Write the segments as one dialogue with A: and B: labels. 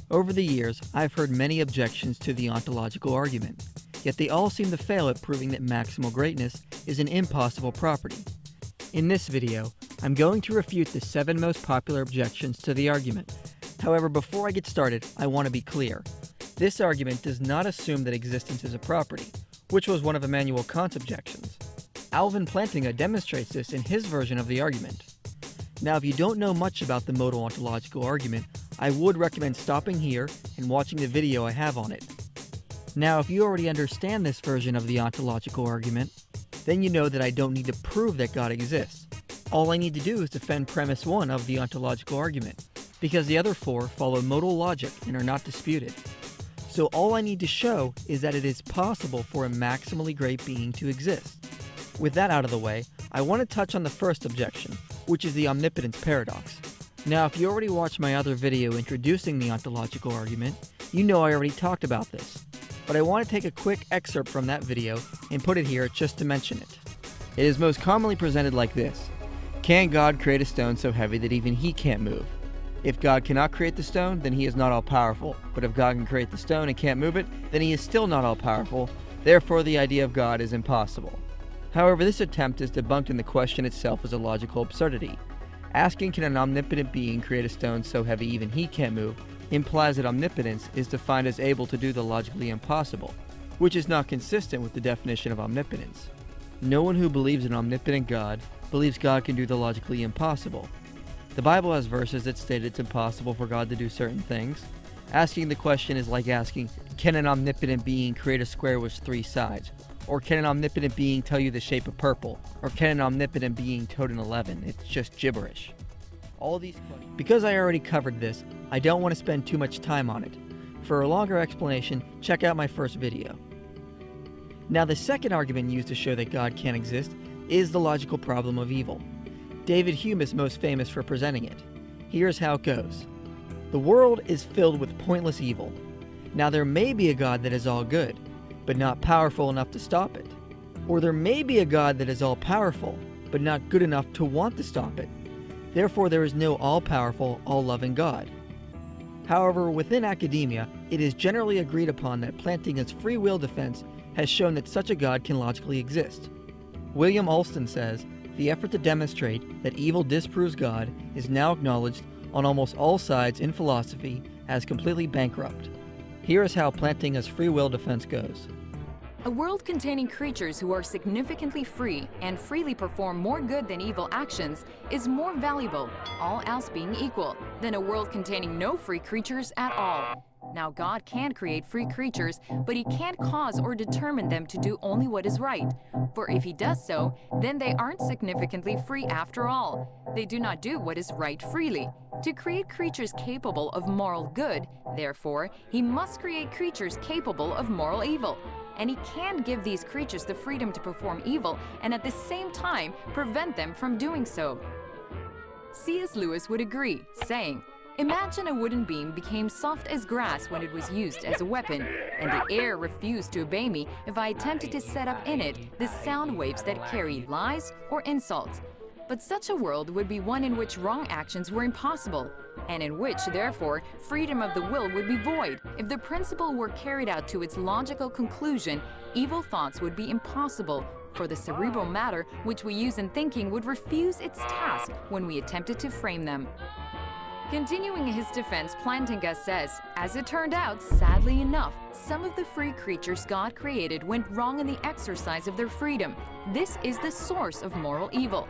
A: Over the years, I've heard many objections to the ontological argument, yet they all seem to fail at proving that maximal greatness is an impossible property. In this video, I'm going to refute the 7 most popular objections to the argument. However, before I get started, I want to be clear. This argument does not assume that existence is a property, which was one of Immanuel Kant's objections. Alvin Plantinga demonstrates this in his version of the argument. Now, if you don't know much about the modal ontological argument, I would recommend stopping here and watching the video I have on it. Now, if you already understand this version of the ontological argument, then you know that I don't need to prove that God exists. All I need to do is defend premise 1 of the ontological argument, because the other 4 follow modal logic and are not disputed. So all I need to show is that it is possible for a maximally great being to exist. With that out of the way, I want to touch on the first objection, which is the omnipotence paradox. Now, if you already watched my other video introducing the ontological argument, you know I already talked about this. But I want to take a quick excerpt from that video and put it here just to mention it. It is most commonly presented like this. Can God create a stone so heavy that even he can't move? If God cannot create the stone, then he is not all-powerful. But if God can create the stone and can't move it, then he is still not all-powerful. Therefore, the idea of God is impossible. However, this attempt is debunked in the question itself as a logical absurdity. Asking can an omnipotent being create a stone so heavy even he can't move implies that omnipotence is defined as able to do the logically impossible, which is not consistent with the definition of omnipotence. No one who believes in omnipotent God believes God can do the logically impossible. The Bible has verses that state it's impossible for God to do certain things. Asking the question is like asking, can an omnipotent being create a square with 3 sides? Or can an omnipotent being tell you the shape of purple? Or can an omnipotent being tote an 11? It's just gibberish. All these questions. Because I already covered this, I don't want to spend too much time on it. For a longer explanation, check out my first video. Now, the second argument used to show that God can't exist is the logical problem of evil. David Hume is most famous for presenting it. Here's how it goes. The world is filled with pointless evil. Now, there may be a God that is all good, but not powerful enough to stop it. Or there may be a God that is all-powerful, but not good enough to want to stop it. Therefore, there is no all-powerful, all-loving God. However, within academia, it is generally agreed upon that Plantinga's free will defense has shown that such a God can logically exist. William Alston says, the effort to demonstrate that evil disproves God is now acknowledged on almost all sides in philosophy as completely bankrupt. Here is how Plantinga's free will defense goes.
B: A world containing creatures who are significantly free and freely perform more good than evil actions is more valuable, all else being equal, than a world containing no free creatures at all. Now, God can create free creatures, but he can't cause or determine them to do only what is right. For if he does so, then they aren't significantly free after all. They do not do what is right freely. To create creatures capable of moral good, therefore, he must create creatures capable of moral evil. And he can give these creatures the freedom to perform evil and at the same time prevent them from doing so. C.S. Lewis would agree, saying, imagine a wooden beam became soft as grass when it was used as a weapon, and the air refused to obey me if I attempted to set up in it the sound waves that carry lies or insults. But such a world would be one in which wrong actions were impossible, and in which, therefore, freedom of the will would be void. If the principle were carried out to its logical conclusion, evil thoughts would be impossible, for the cerebral matter which we use in thinking would refuse its task when we attempted to frame them. Continuing his defense, Plantinga says, as it turned out, sadly enough, some of the free creatures God created went wrong in the exercise of their freedom. This is the source of moral evil.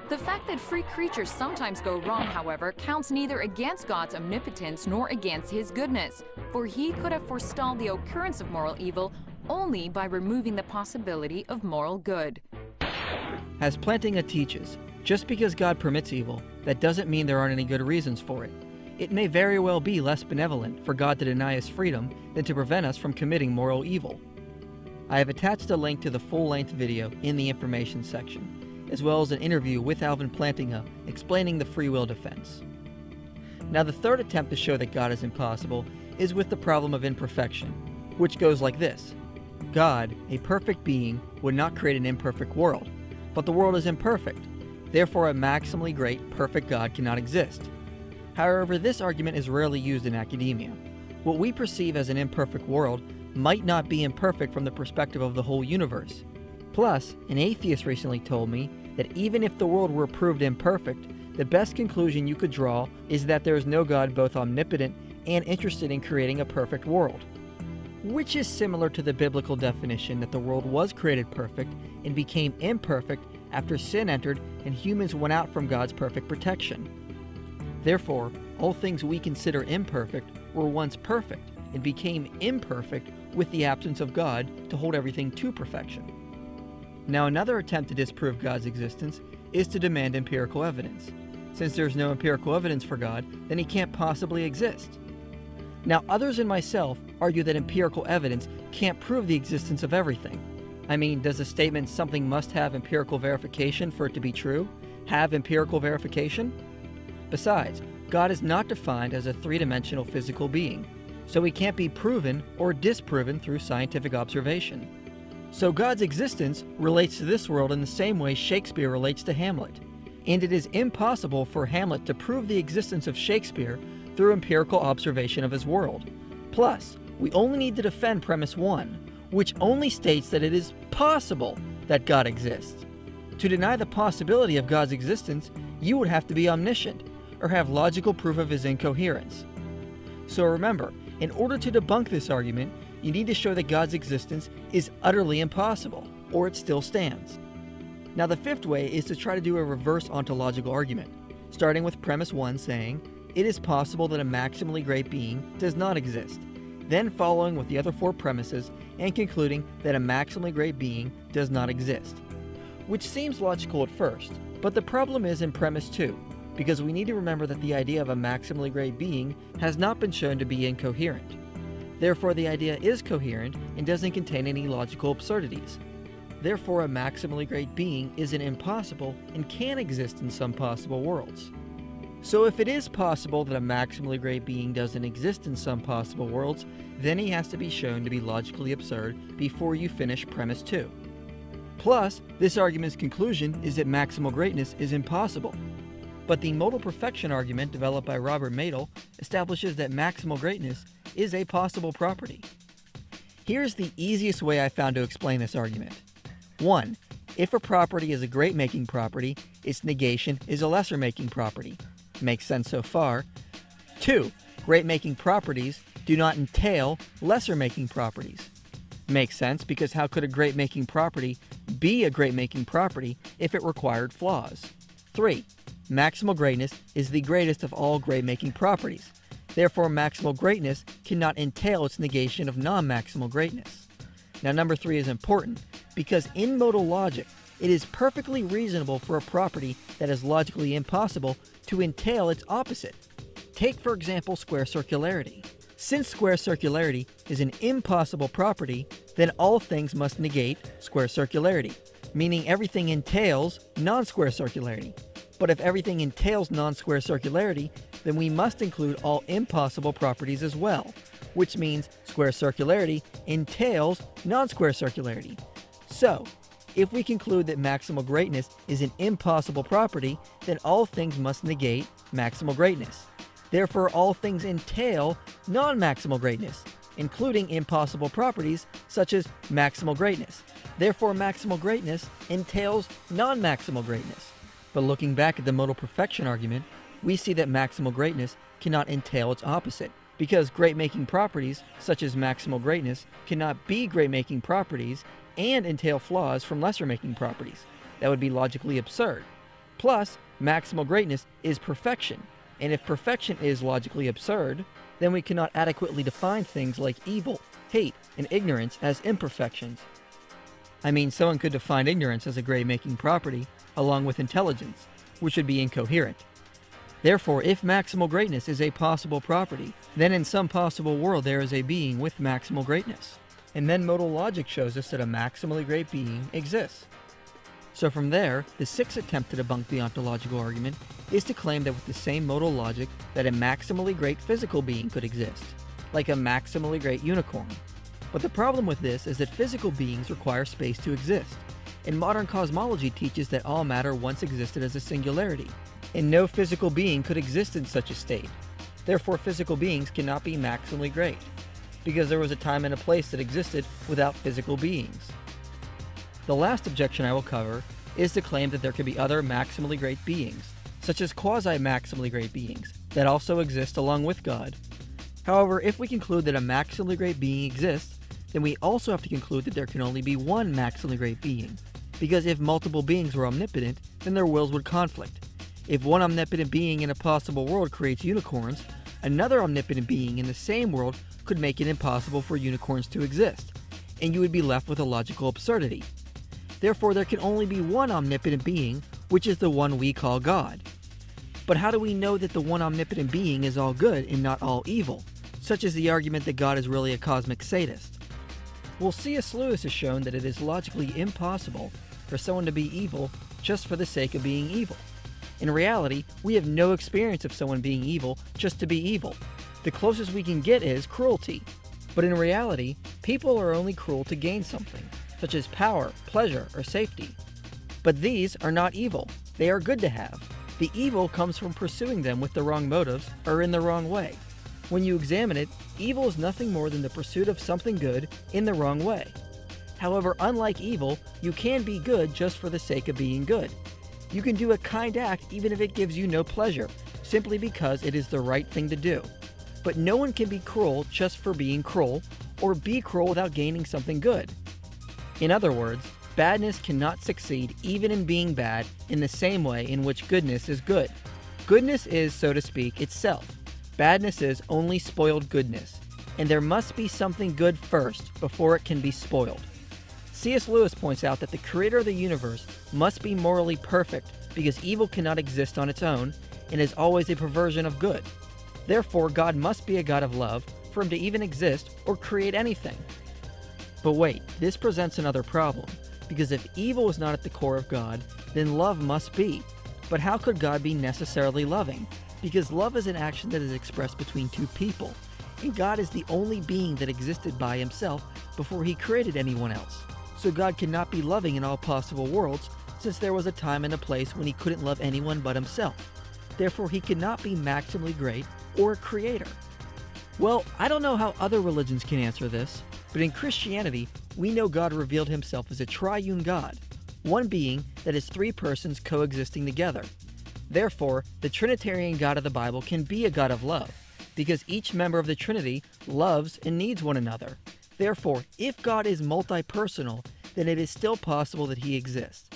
B: The fact that free creatures sometimes go wrong, however, counts neither against God's omnipotence nor against his goodness, for he could have forestalled the occurrence of moral evil only by removing the possibility of moral good.
A: As Plantinga teaches, just because God permits evil, that doesn't mean there aren't any good reasons for it. It may very well be less benevolent for God to deny us freedom than to prevent us from committing moral evil. I have attached a link to the full-length video in the information section, as well as an interview with Alvin Plantinga explaining the free will defense. Now, the third attempt to show that God is impossible is with the problem of imperfection, which goes like this. God, a perfect being, would not create an imperfect world, but the world is imperfect. Therefore, a maximally great, perfect God cannot exist. However, this argument is rarely used in academia. What we perceive as an imperfect world might not be imperfect from the perspective of the whole universe. Plus, an atheist recently told me that even if the world were proved imperfect, the best conclusion you could draw is that there is no God both omnipotent and interested in creating a perfect world. Which is similar to the biblical definition that the world was created perfect and became imperfect after sin entered and humans went out from God's perfect protection. Therefore, all things we consider imperfect were once perfect and became imperfect with the absence of God to hold everything to perfection. Now, another attempt to disprove God's existence is to demand empirical evidence. Since there's no empirical evidence for God, then he can't possibly exist. Now, others and myself argue that empirical evidence can't prove the existence of everything. I mean, does a statement something must have empirical verification for it to be true have empirical verification? Besides, God is not defined as a three-dimensional physical being, so he can't be proven or disproven through scientific observation. So God's existence relates to this world in the same way Shakespeare relates to Hamlet, and it is impossible for Hamlet to prove the existence of Shakespeare through empirical observation of his world. Plus, we only need to defend premise 1, which only states that it is possible that God exists. To deny the possibility of God's existence, you would have to be omniscient, or have logical proof of his incoherence. So remember, in order to debunk this argument, you need to show that God's existence is utterly impossible, or it still stands. Now the fifth way is to try to do a reverse ontological argument, starting with premise 1 saying, it is possible that a maximally great being does not exist, then following with the other 4 premises and concluding that a maximally great being does not exist. Which seems logical at first, but the problem is in premise 2, because we need to remember that the idea of a maximally great being has not been shown to be incoherent. Therefore, the idea is coherent and doesn't contain any logical absurdities. Therefore, a maximally great being isn't impossible and can exist in some possible worlds. So if it is possible that a maximally great being doesn't exist in some possible worlds, then he has to be shown to be logically absurd before you finish premise 2. Plus, this argument's conclusion is that maximal greatness is impossible. But the modal perfection argument developed by Robert Madel establishes that maximal greatness is a possible property. Here's the easiest way I found to explain this argument. 1. If a property is a great-making property, its negation is a lesser-making property. Makes sense so far. 2. Great-making properties do not entail lesser-making properties. Makes sense, because how could a great-making property be a great-making property if it required flaws? 3. Maximal greatness is the greatest of all great-making properties. Therefore, maximal greatness cannot entail its negation of non-maximal greatness. Now, number 3 is important, because in modal logic, it is perfectly reasonable for a property that is logically impossible to entail its opposite. Take, for example, square circularity. Since square circularity is an impossible property, then all things must negate square circularity, meaning everything entails non-square circularity. But if everything entails non-square circularity, then we must include all impossible properties as well, which means square circularity entails non-square circularity. So, if we conclude that maximal greatness is an impossible property, then all things must negate maximal greatness. Therefore, all things entail non-maximal greatness, including impossible properties such as maximal greatness. Therefore, maximal greatness entails non-maximal greatness. But looking back at the modal perfection argument, we see that maximal greatness cannot entail its opposite, because great-making properties, such as maximal greatness, cannot be great-making properties and entail flaws from lesser-making properties. That would be logically absurd. Plus, maximal greatness is perfection, and if perfection is logically absurd, then we cannot adequately define things like evil, hate, and ignorance as imperfections. I mean, someone could define ignorance as a great-making property, along with intelligence, which would be incoherent. Therefore, if maximal greatness is a possible property, then in some possible world there is a being with maximal greatness. And then modal logic shows us that a maximally great being exists. So from there, the sixth attempt to debunk the ontological argument is to claim that with the same modal logic that a maximally great physical being could exist, like a maximally great unicorn. But the problem with this is that physical beings require space to exist, and modern cosmology teaches that all matter once existed as a singularity. and no physical being could exist in such a state. Therefore, physical beings cannot be maximally great, because there was a time and a place that existed without physical beings. The last objection I will cover is the claim that there could be other maximally great beings, such as quasi-maximally great beings, that also exist along with God. However, if we conclude that a maximally great being exists, then we also have to conclude that there can only be one maximally great being, because if multiple beings were omnipotent, then their wills would conflict. If one omnipotent being in a possible world creates unicorns, another omnipotent being in the same world could make it impossible for unicorns to exist, and you would be left with a logical absurdity. Therefore, there can only be one omnipotent being, which is the one we call God. But how do we know that the one omnipotent being is all good and not all evil, such as the argument that God is really a cosmic sadist? Well, C.S. Lewis has shown that it is logically impossible for someone to be evil just for the sake of being evil. In reality, we have no experience of someone being evil just to be evil. The closest we can get is cruelty. But in reality, people are only cruel to gain something, such as power, pleasure, or safety. But these are not evil. They are good to have. The evil comes from pursuing them with the wrong motives or in the wrong way. When you examine it, evil is nothing more than the pursuit of something good in the wrong way. However, unlike evil, you can be good just for the sake of being good. You can do a kind act even if it gives you no pleasure, simply because it is the right thing to do. But no one can be cruel just for being cruel, or be cruel without gaining something good. In other words, badness cannot succeed even in being bad in the same way in which goodness is good. Goodness is, so to speak, itself. Badness is only spoiled goodness, and there must be something good first before it can be spoiled. C.S. Lewis points out that the creator of the universe must be morally perfect because evil cannot exist on its own and is always a perversion of good. Therefore, God must be a God of love for him to even exist or create anything. But wait, this presents another problem, because if evil is not at the core of God, then love must be. But how could God be necessarily loving? Because love is an action that is expressed between two people, and God is the only being that existed by himself before he created anyone else. So God cannot be loving in all possible worlds, since there was a time and a place when he couldn't love anyone but himself. Therefore, he cannot be maximally great or a creator. Well, I don't know how other religions can answer this, but in Christianity, we know God revealed himself as a triune God, one being that is three persons coexisting together. Therefore, the Trinitarian God of the Bible can be a God of love, because each member of the Trinity loves and needs one another. Therefore, if God is multi-personal, then it is still possible that he exists.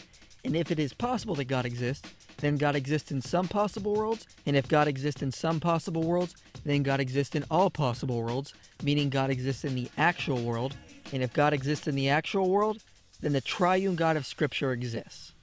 A: And if it is possible that God exists, then God exists in some possible worlds, and if God exists in some possible worlds, then God exists in all possible worlds, meaning God exists in the actual world, and if God exists in the actual world, then the triune God of Scripture exists.